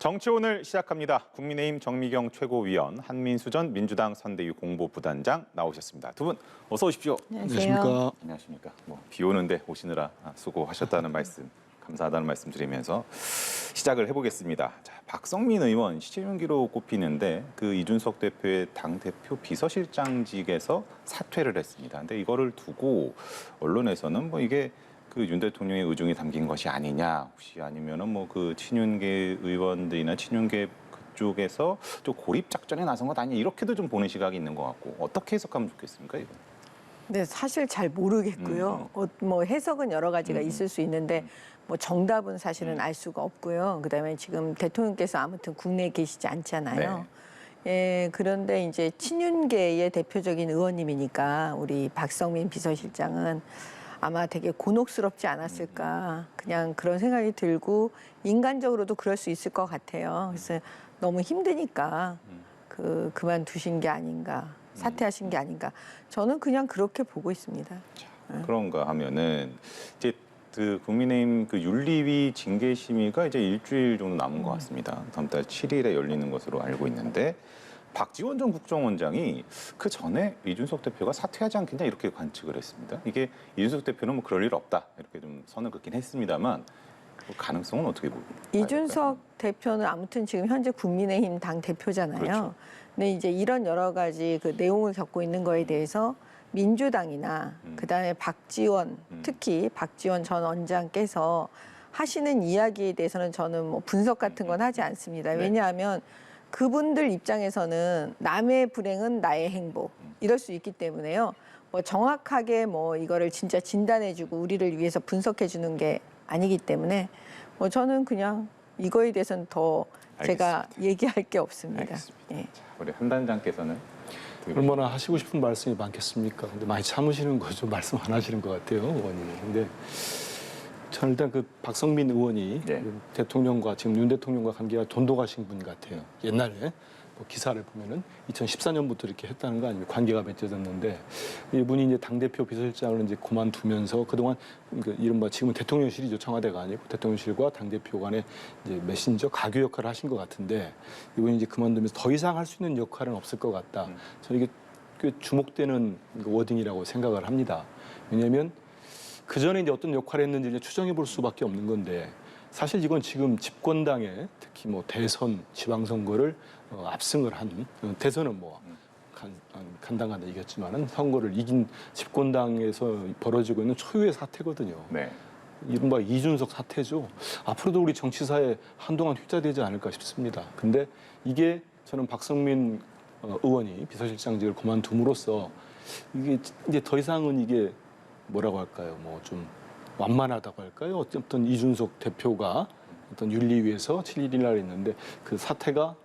정치 오늘 시작합니다. 국민의힘 정미경 최고위원, 한민수 전 민주당 선대위 공보부단장 나오셨습니다. 두 분 어서 오십시오. 안녕하십니까. 안녕하십니까. 비 오는데 오시느라 수고하셨다는 말씀, 감사하다는 말씀 드리면서 시작을 해보겠습니다. 자, 박성민 의원 시체윤기로 꼽히는데 그 이준석 대표의 당대표 비서실장직에서 사퇴를 했습니다. 근데 이거를 두고 언론에서는 이게 그 윤 대통령의 의중이 담긴 것이 아니냐, 혹시 아니면은 그 친윤계 의원들이나 친윤계 그쪽에서 좀 고립 작전에 나선 것 아니냐, 이렇게도 좀 보는 시각이 있는 것 같고, 어떻게 해석하면 좋겠습니까, 이거? 네, 사실 잘 모르겠고요. 해석은 여러 가지가 있을 수 있는데 정답은 사실은 알 수가 없고요. 그다음에 지금 대통령께서 아무튼 국내에 계시지 않잖아요. 네. 예, 그런데 이제 친윤계의 대표적인 의원님이니까 우리 박성민 비서실장은 아마 되게 곤혹스럽지 않았을까, 그냥 그런 생각이 들고 인간적으로도 그럴 수 있을 것 같아요. 그래서 너무 힘드니까 그만두신 게 아닌가, 사퇴하신 게 아닌가, 저는 그냥 그렇게 보고 있습니다. 그런가 하면은 이제 그 국민의힘 그 윤리위 징계 심의가 이제 일주일 정도 남은 것 같습니다. 다음 달 7일에 열리는 것으로 알고 있는데, 박지원 전 국정원장이 그 전에 이준석 대표가 사퇴하지 않겠냐 이렇게 관측을 했습니다. 이게 이준석 대표는 그럴 일 없다 이렇게 좀 선을 긋긴 했습니다만, 그 가능성은 어떻게 보입니까? 이준석 대표는 아무튼 지금 현재 국민의힘 당 대표잖아요. 그렇죠. 근데 이제 이런 여러 가지 그 내용을 겪고 있는 거에 대해서 민주당이나 그다음에 박지원, 특히 박지원 전 원장께서 하시는 이야기에 대해서는 저는 분석 같은 건 하지 않습니다. 왜냐하면 그분들 입장에서는 남의 불행은 나의 행복, 이럴 수 있기 때문에요. 정확하게 이거를 진짜 진단해주고 우리를 위해서 분석해주는 게 아니기 때문에 저는 그냥 이거에 대해서는 더 제가 얘기할 게 없습니다. 알겠습니다. 예. 자, 우리 한 단장께서는 얼마나 하시고 싶은 말씀이 많겠습니까? 근데 많이 참으시는 거죠. 말씀 안 하시는 것 같아요, 의원님이. 근데 저는 일단 그 박성민 의원이 그 대통령과 지금 윤 대통령과 관계가 돈독하신 분 같아요. 옛날에 기사를 보면은 2014년부터 이렇게 했다는 거 아니면 관계가 맺어졌는데, 이분이 이제 당대표 비서실장을 이제 그만두면서 그동안 그 이른바 지금은 대통령실이죠. 청와대가 아니고 대통령실과 당대표 간의 이제 메신저 가교 역할을 하신 것 같은데, 이분이 이제 그만두면서 더 이상 할 수 있는 역할은 없을 것 같다. 저는 이게 꽤 주목되는 워딩이라고 생각을 합니다. 왜냐하면 그 전에 이제 어떤 역할을 했는지 이제 추정해 볼 수밖에 없는 건데, 사실 이건 지금 집권당에 특히 대선, 지방선거를 압승을 한, 대선은 간당간당 이겼지만은 선거를 이긴 집권당에서 벌어지고 있는 초유의 사태거든요. 네. 이른바 이준석 사태죠. 앞으로도 우리 정치사에 한동안 휘자되지 않을까 싶습니다. 근데 이게 저는 박성민 의원이 비서실장직을 그만둠으로써 이게 이제 더 이상은 이게 뭐라고 할까요? 좀 완만하다고 할까요? 어쨌든 이준석 대표가 어떤 윤리위에서 7일날 했는데 그 사태가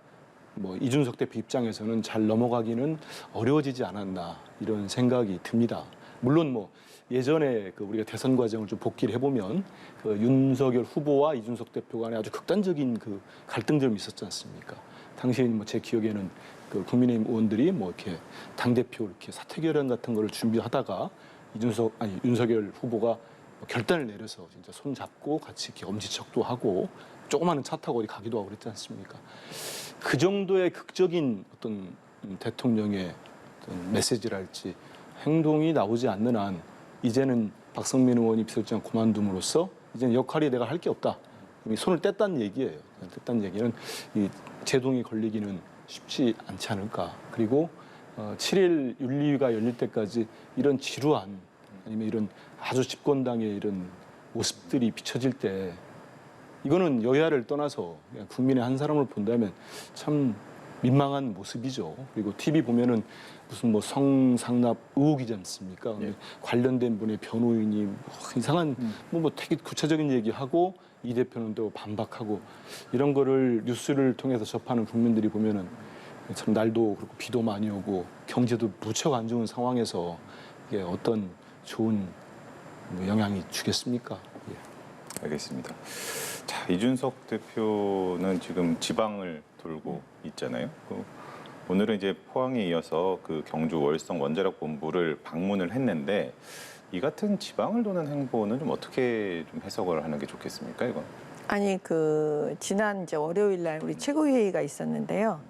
이준석 대표 입장에서는 잘 넘어가기는 어려워지지 않았나, 이런 생각이 듭니다. 물론 예전에 우리가 대선 과정을 좀 복기를 해보면 그 윤석열 후보와 이준석 대표 간에 아주 극단적인 그 갈등점이 있었지 않습니까? 당시에 제 기억에는 그 국민의힘 의원들이 이렇게 당대표 이렇게 사퇴 결연 같은 거를 준비하다가 윤석열 후보가 결단을 내려서 진짜 손 잡고 같이 이렇게 엄지척도 하고 조그마한 차 타고 어디 가기도 하고 그랬지 않습니까? 그 정도의 극적인 어떤 대통령의 어떤 메시지랄지 행동이 나오지 않는 한, 이제는 박성민 의원이 비서실장 그만둠으로써 이제는 역할이 내가 할 게 없다, 이미 손을 뗐다는 얘기예요. 뗐다는 얘기는 이 제동이 걸리기는 쉽지 않지 않을까. 그리고 7일 윤리위가 열릴 때까지 이런 지루한, 아니면 이런 아주 집권당의 이런 모습들이 비춰질 때, 이거는 여야를 떠나서 그냥 국민의 한 사람을 본다면 참 민망한 모습이죠. 그리고 TV 보면은 무슨 성상납 의혹이지 않습니까? 관련된 분의 변호인이 이상한 되게 구체적인 얘기하고 이 대표는 또 반박하고, 이런 거를 뉴스를 통해서 접하는 국민들이 보면은 참 날도 그렇고 비도 많이 오고 경제도 무척 안 좋은 상황에서 이게 어떤 좋은 영향이 주겠습니까? 예. 알겠습니다. 자, 이준석 대표는 지금 지방을 돌고 있잖아요. 오늘은 이제 포항에 이어서 그 경주 월성 원자력 본부를 방문을 했는데, 이 같은 지방을 도는 행보는 좀 어떻게 좀 해석을 하는 게 좋겠습니까, 이건? 아니 그 지난 이제 월요일 날 우리 최고회의가 있었는데요.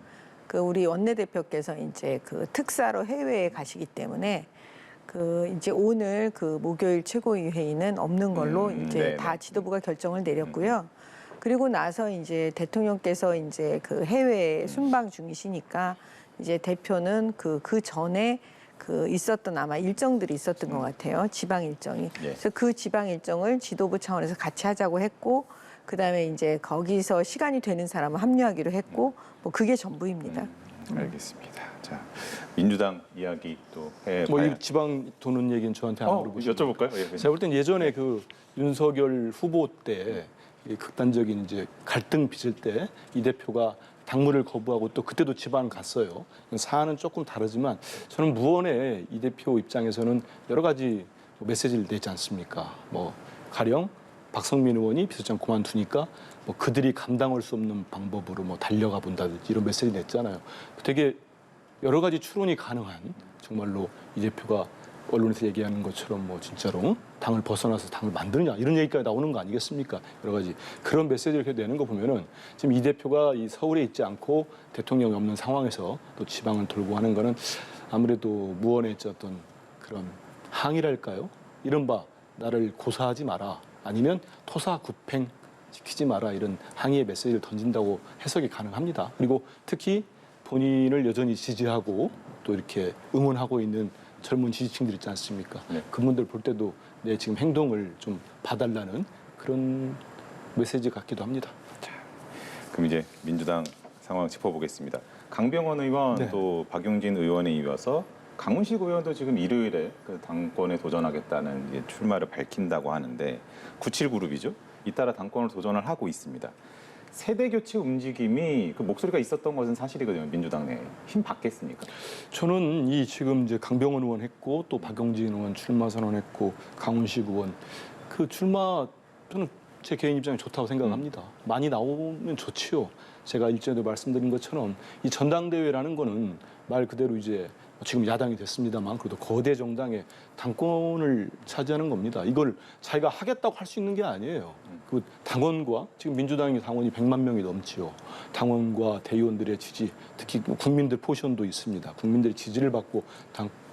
그 우리 원내대표께서 이제 그 특사로 해외에 가시기 때문에 그 이제 오늘 그 목요일 최고위 회의는 없는 걸로 이제 네네. 다 지도부가 결정을 내렸고요. 그리고 나서 이제 대통령께서 이제 그 해외 순방 중이시니까 이제 대표는 그 전에 그 있었던 아마 일정들이 있었던 것 같아요. 지방 일정이. 예. 그래서 그 지방 일정을 지도부 차원에서 같이 하자고 했고, 그다음에 이제 거기서 시간이 되는 사람은 합류하기로 했고, 뭐 그게 전부입니다. 알겠습니다. 자, 민주당 이야기 또 해봐야. 뭐 이 지방 도는 얘기는 저한테 안 물어보시고. 여쭤볼까요? 예. 제가 볼 땐 예전에 그 윤석열 후보 때 이 극단적인 이제 갈등 빚을 때 이 대표가 당무를 거부하고 또 그때도 지방 갔어요. 사안은 조금 다르지만 저는 무언에 이 대표 입장에서는 여러 가지 메시지를 내지 않습니까? 뭐 가령 박성민 의원이 비서장 그만두니까 뭐 그들이 감당할 수 없는 방법으로 뭐 달려가 본다든지 이런 메시지 냈잖아요. 되게 여러 가지 추론이 가능한 정말로 이 대표가 언론에서 얘기하는 것처럼 뭐 진짜로 당을 벗어나서 당을 만드느냐 이런 얘기까지 나오는 거 아니겠습니까? 여러 가지 그런 메시지를 이렇게 내는 거 보면은 지금 이 대표가 이 서울에 있지 않고 대통령이 없는 상황에서 또 지방을 돌고 하는 거는 아무래도 무언의 어떤 그런 항의랄까요? 이른바 나를 고사하지 마라 아니면 토사구팽 시키지 마라 이런 항의의 메시지를 던진다고 해석이 가능합니다. 그리고 특히 본인을 여전히 지지하고 또 이렇게 응원하고 있는 젊은 지지층들 있지 않습니까? 네. 그분들 볼 때도 내 지금 행동을 좀 봐달라는 그런 메시지 같기도 합니다. 그럼 이제 민주당 상황 짚어보겠습니다. 강병원 의원 네. 또 박용진 의원에 이어서 강훈식 의원도 지금 일요일에 그 당권에 도전하겠다는 이제 출마를 밝힌다고 하는데 97그룹이죠. 잇따라 당권을 도전을 하고 있습니다. 세대 교체 움직임이 그 목소리가 있었던 것은 사실이거든요. 민주당 내에 힘 받겠습니까? 저는 이 지금 이제 강병원 의원 했고 또 박용진 의원 출마 선언했고 강훈식 의원 그 출마 저는 제 개인 입장에 좋다고 생각합니다. 많이 나오면 좋지요. 제가 일전에도 말씀드린 것처럼 이 전당대회라는 거는 말 그대로 이제 지금 야당이 됐습니다만 그래도 거대 정당의 당권을 차지하는 겁니다. 이걸 자기가 하겠다고 할 수 있는 게 아니에요. 그 당원과 지금 민주당의 당원이 100만 명이 넘지요. 당원과 대의원들의 지지, 특히 국민들 포션도 있습니다. 국민들의 지지를 받고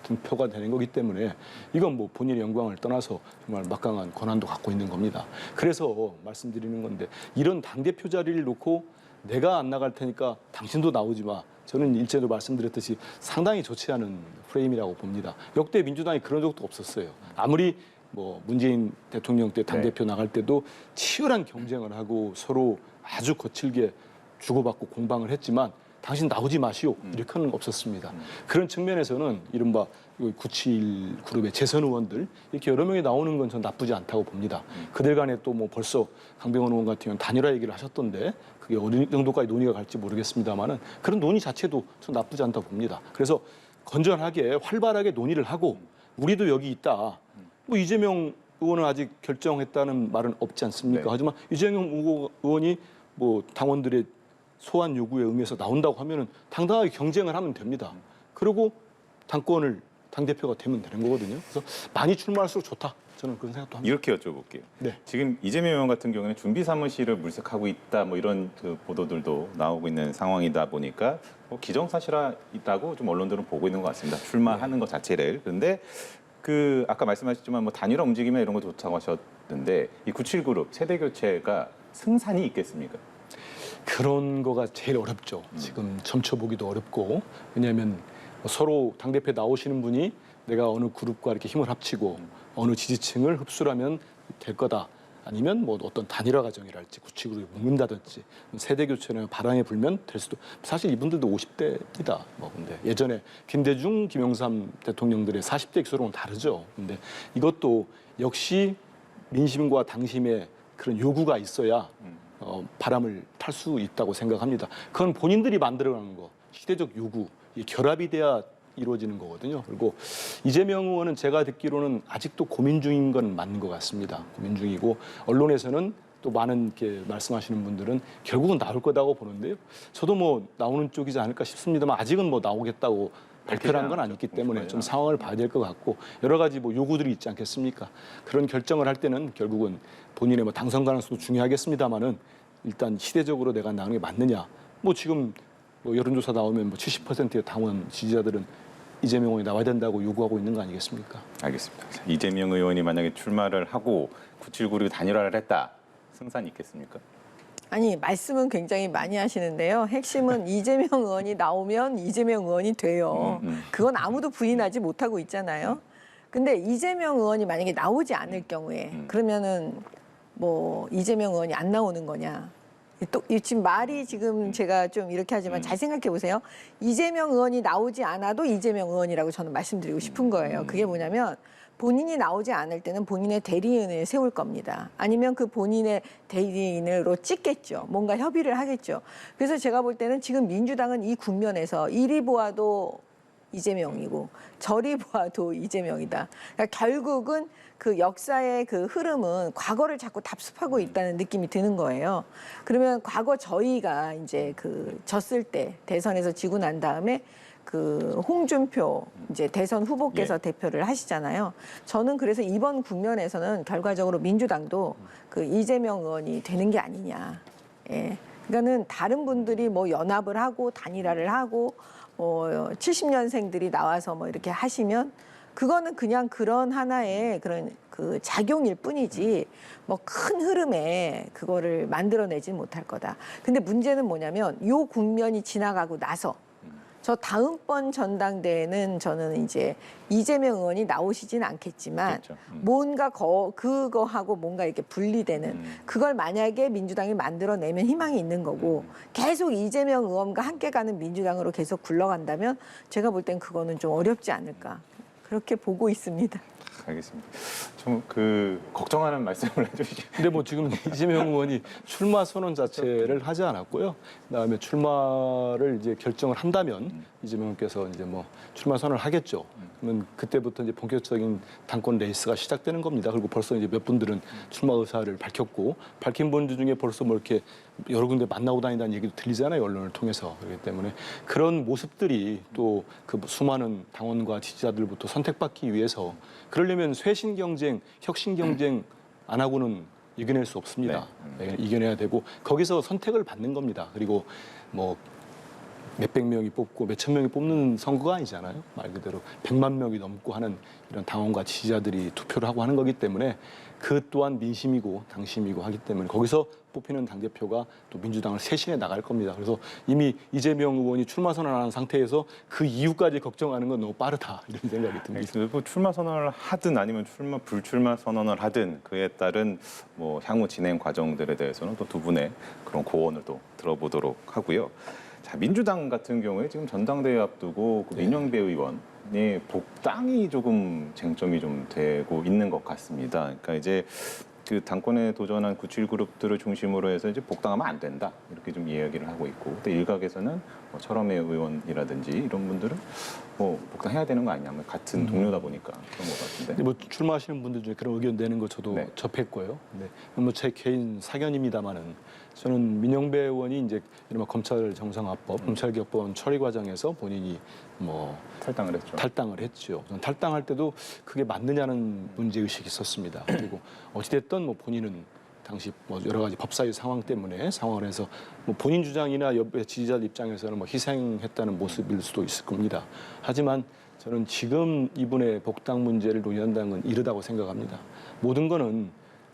당표가 되는 거기 때문에 이건 뭐 본인의 영광을 떠나서 정말 막강한 권한도 갖고 있는 겁니다. 그래서 말씀드리는 건데 이런 당대표 자리를 놓고 내가 안 나갈 테니까 당신도 나오지 마. 저는 일제도 말씀드렸듯이 상당히 좋지 않은 프레임이라고 봅니다. 역대 민주당이 그런 적도 없었어요. 아무리 뭐 문재인 대통령 때 당대표 나갈 때도 치열한 경쟁을 하고 서로 아주 거칠게 주고받고 공방을 했지만 당신 나오지 마시오 이렇게는 없었습니다. 그런 측면에서는 이른바 97그룹의 재선 의원들 이렇게 여러 명이 나오는 건 전 나쁘지 않다고 봅니다. 그들 간에 또 뭐 벌써 강병원 의원 같은 경우는 단일화 얘기를 하셨던데 그게 어느 정도까지 논의가 갈지 모르겠습니다만은 그런 논의 자체도 전 나쁘지 않다고 봅니다. 그래서 건전하게 활발하게 논의를 하고 우리도 여기 있다. 뭐 이재명 의원은 아직 결정했다는 말은 없지 않습니까? 네. 하지만 이재명 의원이 뭐 당원들의 소환 요구에 응해서 나온다고 하면은 당당하게 경쟁을 하면 됩니다. 그리고 당대표가 되면 되는 거거든요. 그래서 많이 출마할수록 좋다. 저는 그런 생각도 합니다. 이렇게 여쭤볼게요. 네. 지금 이재명 의원 같은 경우는 준비 사무실을 물색하고 있다 뭐 이런 그 보도들도 나오고 있는 상황이다 보니까 뭐 기정사실이라고 좀 언론들은 보고 있는 것 같습니다. 출마하는 것 자체를. 그런데 그 아까 말씀하셨지만 뭐 단일화 움직임이나 이런 거 좋다고 하셨는데 이 97그룹 세대 교체가 승산이 있겠습니까? 그런 거가 제일 어렵죠. 지금 점쳐보기도 어렵고 왜냐하면 서로 당대표에 나오시는 분이 내가 어느 그룹과 이렇게 힘을 합치고 어느 지지층을 흡수하면 될 거다. 아니면 뭐 어떤 단일화 과정이랄지 구치그룹이 묶는다든지 세대 교체는 바람에 불면 될 수도 사실 이분들도 50대이다. 뭐 근데 예전에 김대중, 김영삼 대통령들의 40대 기수로는 다르죠. 근데 이것도 역시 민심과 당심의 그런 요구가 있어야 바람을 탈 수 있다고 생각합니다. 그건 본인들이 만들어가는 거, 시대적 요구, 이 결합이 돼야 이루어지는 거거든요. 그리고 이재명 의원은 제가 듣기로는 아직도 고민 중인 건 맞는 것 같습니다. 고민 중이고 언론에서는 또 많은 이렇게 말씀하시는 분들은 결국은 나올 거다고 보는데요. 저도 뭐 나오는 쪽이지 않을까 싶습니다만 아직은 뭐 나오겠다고 발표를 한 건 않았죠. 아니기 때문에 좀 공식화되지 상황을 봐야 될 것 같고 여러 가지 뭐 요구들이 있지 않겠습니까? 그런 결정을 할 때는 결국은 본인의 뭐 당선 가능성도 중요하겠습니다만은 일단 시대적으로 내가 나가는 게 맞느냐? 뭐 지금 뭐 여론조사 나오면 뭐 70%의 당원 지지자들은 이재명 의원이 나와야 된다고 요구하고 있는 거 아니겠습니까? 알겠습니다. 이재명 의원이 만약에 출마를 하고 979를 단일화를 했다. 승산이 있겠습니까? 아니 말씀은 굉장히 많이 하시는데요. 핵심은 이재명 의원이 나오면 이재명 의원이 돼요. 그건 아무도 부인하지 못하고 있잖아요. 근데 이재명 의원이 만약에 나오지 않을 경우에 그러면은 뭐 이재명 의원이 안 나오는 거냐? 또 지금 말이 지금 제가 좀 이렇게 하지만 잘 생각해 보세요. 이재명 의원이 나오지 않아도 이재명 의원이라고 저는 말씀드리고 싶은 거예요. 그게 뭐냐면 본인이 나오지 않을 때는 본인의 대리인을 세울 겁니다. 아니면 그 본인의 대리인으로 찍겠죠. 뭔가 협의를 하겠죠. 그래서 제가 볼 때는 지금 민주당은 이 국면에서 이리 보아도 이재명이고 저리 보아도 이재명이다. 그러니까 결국은 그 역사의 그 흐름은 과거를 자꾸 답습하고 있다는 느낌이 드는 거예요. 그러면 과거 저희가 이제 그 졌을 때 대선에서 지고 난 다음에 그 홍준표 이제 대선 후보께서 대표를 하시잖아요. 저는 그래서 이번 국면에서는 결과적으로 민주당도 그 이재명 의원이 되는 게 아니냐. 예. 그러니까는 다른 분들이 뭐 연합을 하고 단일화를 하고 뭐 70년생들이 나와서 뭐 이렇게 하시면 그거는 그냥 그런 하나의 그런 그 작용일 뿐이지 뭐 큰 흐름에 그거를 만들어내지 못할 거다. 근데 문제는 뭐냐면 요 국면이 지나가고 나서 저 다음번 전당대회는 저는 이제 이재명 의원이 나오시진 않겠지만 그렇죠. 뭔가 그거하고 뭔가 이렇게 분리되는 그걸 만약에 민주당이 만들어내면 희망이 있는 거고 계속 이재명 의원과 함께 가는 민주당으로 계속 굴러간다면 제가 볼 땐 그거는 좀 어렵지 않을까 그렇게 보고 있습니다. 알겠습니다. 좀 그 걱정하는 말씀을 해주시죠. 근데 뭐 지금 이재명 의원이 출마 선언 자체를 하지 않았고요. 그다음에 출마를 이제 결정을 한다면 이재명 의원께서 이제 뭐 출마 선언을 하겠죠. 그러면 그때부터 이제 본격적인 당권 레이스가 시작되는 겁니다. 그리고 벌써 이제 몇 분들은 출마 의사를 밝혔고 밝힌 분들 중에 벌써 뭐 이렇게 여러 군데 만나고 다닌다는 얘기도 들리잖아요. 언론을 통해서. 그렇기 때문에 그런 모습들이 또 그 수많은 당원과 지지자들부터 선택받기 위해서 그러려면 쇄신 경쟁, 혁신 경쟁 안 하고는 이겨낼 수 없습니다. 네, 이겨내야 되고 거기서 선택을 받는 겁니다. 그리고 뭐 몇백 명이 뽑고 몇천 명이 뽑는 선거가 아니잖아요. 말 그대로 100만 명이 넘고 하는 이런 당원과 지지자들이 투표를 하고 하는 거기 때문에 그 또한 민심이고 당심이고 하기 때문에 거기서 뽑히는 당대표가 또 민주당을 쇄신해 나갈 겁니다. 그래서 이미 이재명 의원이 출마 선언한 상태에서 그 이후까지 걱정하는 건 너무 빠르다 이런 생각이 듭니다. 뭐 출마 선언을 하든 아니면 불출마 선언을 하든 그에 따른 뭐 향후 진행 과정들에 대해서는 또 두 분의 그런 고언을 또 들어보도록 하고요. 자, 민주당 같은 경우에 지금 전당대회 앞두고 그 민영배 의원의 복당이 조금 쟁점이 좀 되고 있는 것 같습니다. 그러니까 이제 그 당권에 도전한 97그룹들을 중심으로 해서 이제 복당하면 안 된다 이렇게 좀 이야기를 하고 있고 또 일각에서는 뭐 철험의 의원이라든지 이런 분들은 뭐 복당해야 되는 거 아니냐 같은 동료다 보니까 그런 것 같은데 뭐 출마하시는 분들 중에 그런 의견 내는 거 저도 네. 접했고요. 네. 뭐 제 개인 사견입니다만은 저는 민영배 의원이 이제 이른바 검찰 정상화법, 검찰개혁법 처리 과정에서 본인이 뭐 탈당을 했죠. 탈당을 했죠. 저는 탈당할 때도 그게 맞느냐는 문제 의식이 있었습니다. 그리고 어찌됐든 뭐 본인은 당시 뭐 여러 가지 법사위 상황 때문에 상황을 해서 뭐 본인 주장이나 옆에 지지자들 입장에서는 뭐 희생했다는 모습일 수도 있을 겁니다. 하지만 저는 지금 이분의 복당 문제를 논의한다는 건 이르다고 생각합니다. 모든 거는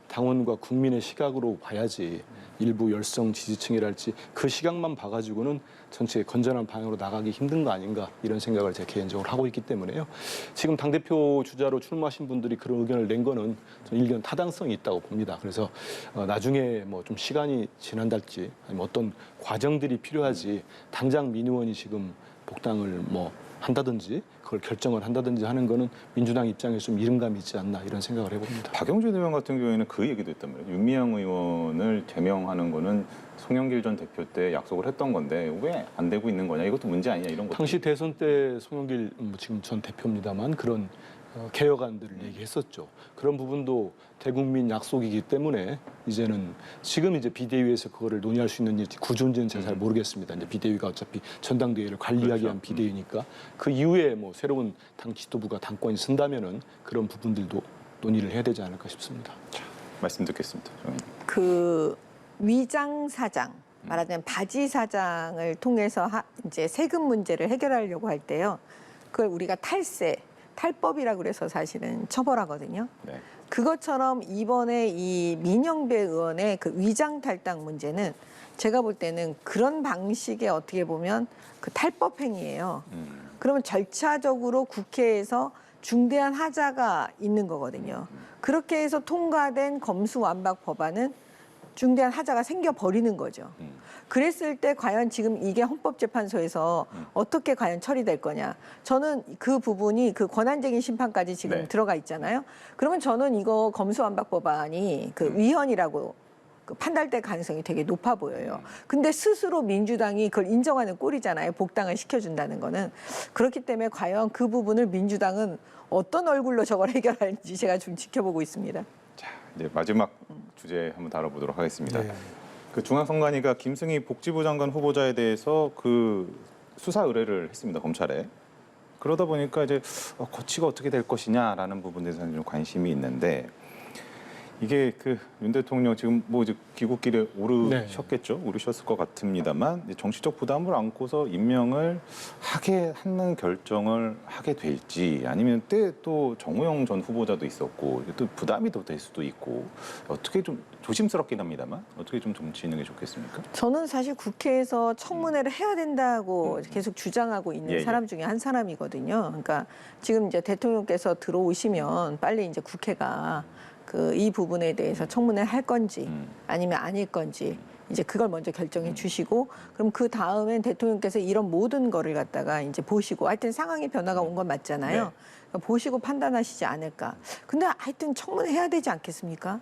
당원과 국민의 시각으로 봐야지 일부 열성 지지층이랄지 그 시각만 봐가지고는 전체 건전한 방향으로 나가기 힘든 거 아닌가 이런 생각을 제가 개인적으로 하고 있기 때문에요. 지금 당대표 주자로 출마하신 분들이 그런 의견을 낸 거는 저는 일견 타당성이 있다고 봅니다. 그래서 나중에 뭐 좀 시간이 지난달지 아니면 어떤 과정들이 필요하지 당장 민 의원이 지금 복당을 뭐 한다든지 그걸 결정을 한다든지 하는 거는 민주당 입장에서 좀 이른감이 있지 않나 이런 생각을 해봅니다. 박영준 의원 같은 경우에는 그 얘기도 했단 말이에요. 윤미향 의원을 제명하는 거는 송영길 전 대표 때 약속을 했던 건데 왜 안 되고 있는 거냐 이것도 문제 아니냐 이런 것. 당시 대선 때 송영길 지금 전 대표입니다만 그런 개혁안들을 얘기했었죠. 그런 부분도 대국민 약속이기 때문에 이제는 지금 이제 비대위에서 그거를 논의할 수 있는지 구조인지는 제가 잘 모르겠습니다. 이제 비대위가 어차피 전당대회를 관리하기 그렇죠. 위한 비대위니까 그 이후에 뭐 새로운 당 지도부가 당권이 쓴다면은 그런 부분들도 논의를 해야 되지 않을까 싶습니다. 말씀 듣겠습니다. 정의님. 그 위장 사장, 말하자면 바지 사장을 통해서 이제 세금 문제를 해결하려고 할 때요. 그걸 우리가 탈법이라고 그래서 사실은 처벌하거든요. 네. 그것처럼 이번에 이 민영배 의원의 그 위장 탈당 문제는 제가 볼 때는 그런 방식의 어떻게 보면 그 탈법 행위예요. 그러면 절차적으로 국회에서 중대한 하자가 있는 거거든요. 그렇게 해서 통과된 검수완박 법안은 중대한 하자가 생겨버리는 거죠. 그랬을 때 과연 지금 이게 헌법재판소에서 어떻게 과연 처리될 거냐. 저는 그 부분이 그 권한쟁의 심판까지 지금 네. 들어가 있잖아요. 그러면 저는 이거 검수완박 법안이 그 위헌이라고 그 판단될 가능성이 되게 높아 보여요. 근데 스스로 민주당이 그걸 인정하는 꼴이잖아요. 복당을 시켜준다는 거는. 그렇기 때문에 과연 그 부분을 민주당은 어떤 얼굴로 저걸 해결할지 제가 좀 지켜보고 있습니다. 자, 이제 마지막 주제 한번 다뤄보도록 하겠습니다. 네. 그 중앙선관위가 김승희 복지부 장관 후보자에 대해서 그 수사 의뢰를 했습니다. 검찰에. 그러다 보니까 이제 거치가 어떻게 될 것이냐라는 부분에 대해서는 좀 관심이 있는데 이게 그 윤 대통령 지금 뭐 이제 귀국길에 오르셨겠죠. 오르셨을 것 같습니다만 이제 정치적 부담을 안고서 임명을 하는 결정을 하게 될지 아니면 때 또 정우영 전 후보자도 있었고 또 부담이 더 될 수도 있고 어떻게 좀 조심스럽긴 합니다만 어떻게 좀 정치는 게 좋겠습니까? 저는 사실 국회에서 청문회를 해야 된다고 계속 주장하고 있는 예, 예. 사람 중에 한 사람이거든요. 그러니까 지금 이제 대통령께서 들어오시면 빨리 이제 국회가 그 이 부분에 대해서 청문회 할 건지 아니면 아닐 건지 이제 그걸 먼저 결정해 주시고 그럼 그 다음엔 대통령께서 이런 모든 거를 갖다가 이제 보시고 하여튼 상황의 변화가 온 건 맞잖아요. 네. 그러니까 보시고 판단하시지 않을까. 근데 하여튼 청문회 해야 되지 않겠습니까?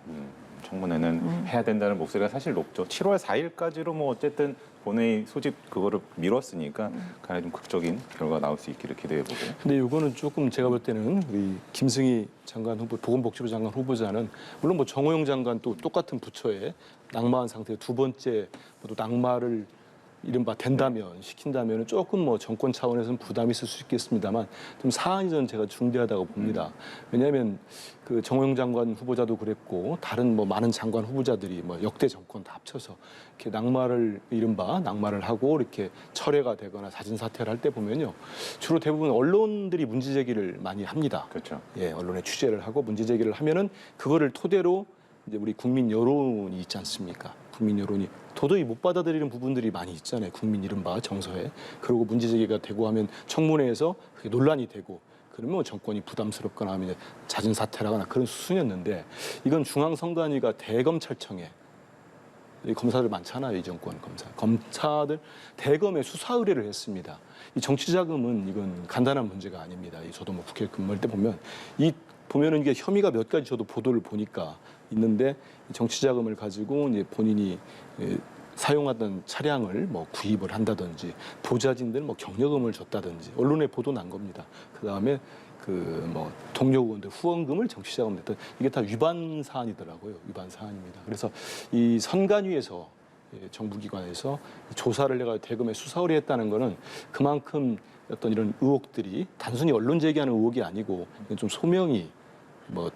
청문회는 해야 된다는 목소리가 사실 높죠. 7월 4일까지로 뭐 어쨌든 본회의 소집 그거를 미뤘으니까 가장 좀 극적인 결과가 나올 수 있기를 기대해 보고요. 근데 이거는 조금 제가 볼 때는 우리 김승희 장관 후보, 보건복지부 장관 후보자는 물론 뭐 정호영 장관 또 똑같은 부처에 낙마한 상태에 두 번째 또 낙마를 이른바 된다면 시킨다면 조금 뭐 정권 차원에서는 부담이 있을 수 있겠습니다만 좀 사안이 저는 제가 중대하다고 봅니다. 왜냐하면 그 정호영 장관 후보자도 그랬고 다른 뭐 많은 장관 후보자들이 뭐 역대 정권 다 합쳐서 이렇게 이른바 낙마를 하고 이렇게 철회가 되거나 자진 사퇴를 할 때 보면요 주로 대부분 언론들이 문제 제기를 많이 합니다. 그렇죠. 예, 언론에 취재를 하고 문제 제기를 하면은 그거를 토대로 이제 우리 국민 여론이 있지 않습니까? 국민 여론이 도저히 못 받아들이는 부분들이 많이 있잖아요. 국민 이른바 정서에. 그리고 문제 제기가 되고 하면 청문회에서 그게 논란이 되고 그러면 정권이 부담스럽거나 하면 자진 사퇴를 하거나 그런 수순이었는데 이건 중앙선관위가 대검찰청에 이 검사들 많잖아요. 이 정권 검사들 대검에 수사 의뢰를 했습니다. 이 정치자금은 이건 간단한 문제가 아닙니다. 저도 뭐 국회 근무할 때 보면은 이게 혐의가 몇 가지 저도 보도를 보니까 있는데 정치자금을 가지고 이제 본인이 사용하던 차량을 뭐 구입을 한다든지 보좌진들 뭐 경력금을 줬다든지 언론에 보도 난 겁니다. 그 다음에 그 뭐 동료 의원들 후원금을 정치자금 냈던 이게 다 위반 사안이더라고요. 위반 사안입니다. 그래서 이 선관위에서 정부기관에서 조사를 해가 대검에 수사 의뢰했다는 거는 그만큼 어떤 이런 의혹들이 단순히 언론 제기하는 의혹이 아니고 좀 소명이 뭐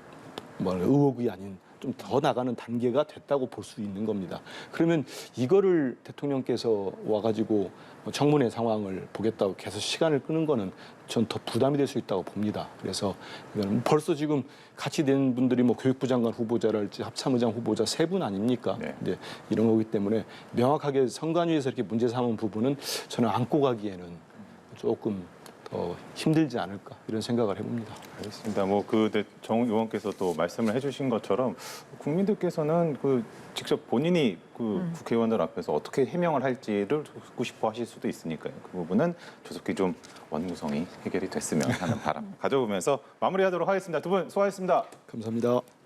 의혹이 아닌 좀 더 나가는 단계가 됐다고 볼 수 있는 겁니다. 그러면 이거를 대통령께서 와가지고 청문회 상황을 보겠다고 계속 시간을 끄는 거는 전 더 부담이 될 수 있다고 봅니다. 그래서 이거는 벌써 지금 같이 된 분들이 뭐 교육부 장관 후보자랄지 합참의장 후보자 세 분 아닙니까? 네. 이제 이런 거기 때문에 명확하게 선관위에서 이렇게 문제 삼은 부분은 저는 안고 가기에는 조금 더 힘들지 않을까 이런 생각을 해봅니다. 알겠습니다. 뭐 그 정 의원께서 또 말씀을 해주신 것처럼 국민들께서는 그 직접 본인이 그 국회의원들 앞에서 어떻게 해명을 할지를 듣고 싶어 하실 수도 있으니까요. 그 부분은 조속히 좀 원구성이 해결이 됐으면 하는 바람 가져보면서 마무리하도록 하겠습니다. 두 분 수고하셨습니다. 감사합니다.